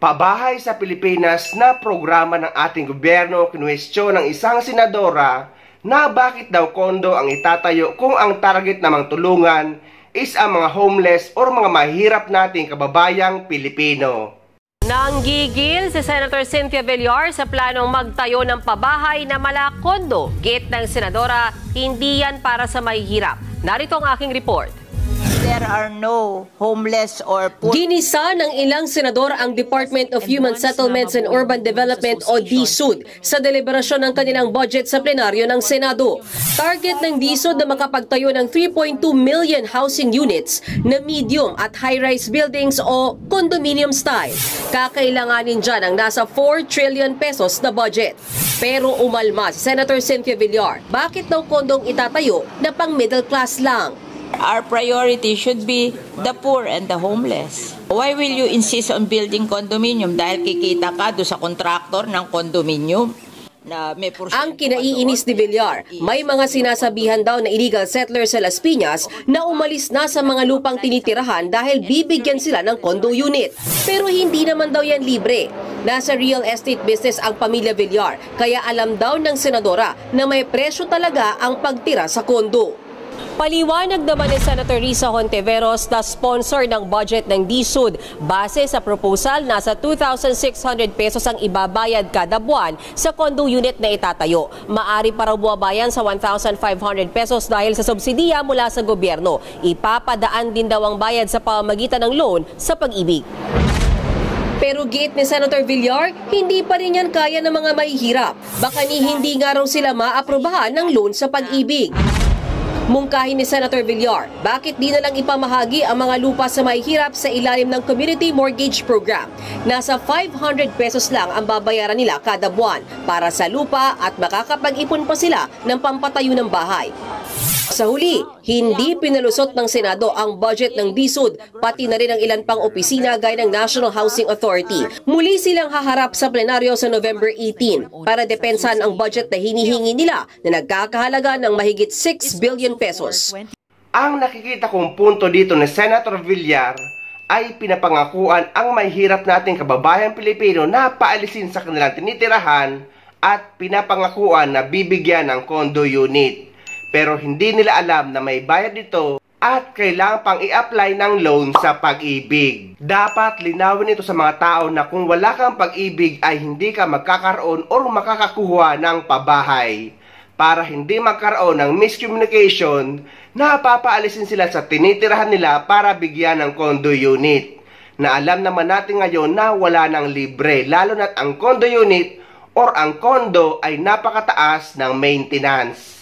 Pabahay sa Pilipinas na programa ng ating gobyerno kinuwestiyon ng isang senadora na bakit daw kondo ang itatayo kung ang target namang tulungan is ang mga homeless or mga mahirap nating kababayang Pilipino. Nanggigil si Senator Cynthia Villar sa planong magtayo ng pabahay na malakondo. Git ng senadora, hindi yan para sa mahihirap. Narito ang aking report. There are no homeless or poor. Ginisa ng ilang senador ang Department of Human Settlements and Urban Development o DSUD sa deliberasyon ng kanilang budget sa plenaryo ng Senado. Target ng DSUD na makapagtayo ng 3.2 million housing units na medium at high-rise buildings o condominium style. Kakailanganin dyan ang nasa 4 trillion pesos na budget. Pero umalma si Senator Cynthia Villar, bakit daw kondong itatayo na pang middle class lang? Our priority should be the poor and the homeless. Why will you insist on building condominium? Dahil kikita ka doon sa kontraktor ng condominium. Ang kinaiinis ni Villar, may mga sinasabihan daw na illegal settlers sa Las Piñas na umalis na sa mga lupang tinitirahan dahil bibigyan sila ng condo unit. Pero hindi naman daw yan libre. Nasa real estate business ang pamilya Villar, kaya alam daw ng senadora na may presyo talaga ang pagtira sa kondo. Paliwanag naman ni Senator Risa Hontiveros na sponsor ng budget ng DSUD. Base sa proposal, nasa 2,600 pesos ang ibabayad kada buwan sa condo unit na itatayo. Maari pa raw buwabayan sa 1,500 pesos dahil sa subsidiya mula sa gobyerno. Ipapadaan din daw ang bayad sa pamamagitan ng loan sa Pag-ibig. Pero gate ni Senator Villar, hindi pa rin yan kaya ng mga mahihirap. Baka hindi nga raw sila maaprobahan ng loan sa Pag-ibig. Mungkahin ni Senator Villar, bakit di na lang ipamahagi ang mga lupa sa mahihirap sa ilalim ng Community Mortgage Program? Nasa 500 pesos lang ang babayaran nila kada buwan para sa lupa at makakapag-ipon pa sila ng pampatayo ng bahay. Sa huli, hindi pinalusot ng Senado ang budget ng DSUD, pati na rin ang ilan pang opisina gaya ng National Housing Authority. Muli silang haharap sa plenaryo sa November 18 para depensahan ang budget na hinihingi nila na nagkakahalaga ng mahigit 6 billion pesos. Ang nakikita kong punto dito ni Senator Villar ay pinapangakuan ang mahihirap nating kababayang Pilipino na paalisin sa kanilang tinitirahan at pinapangakuan na bibigyan ng condo unit. Pero hindi nila alam na may bayad dito at kailangan pang i-apply ng loan sa Pag-ibig. Dapat linawin ito sa mga tao na kung wala kang Pag-ibig ay hindi ka magkakaroon o makakakuha ng pabahay. Para hindi magkaroon ng miscommunication na papaalisin sila sa tinitirahan nila para bigyan ng condo unit. Na alam naman natin ngayon na wala ng libre, lalo na't ang condo unit or ang condo ay napakataas ng maintenance.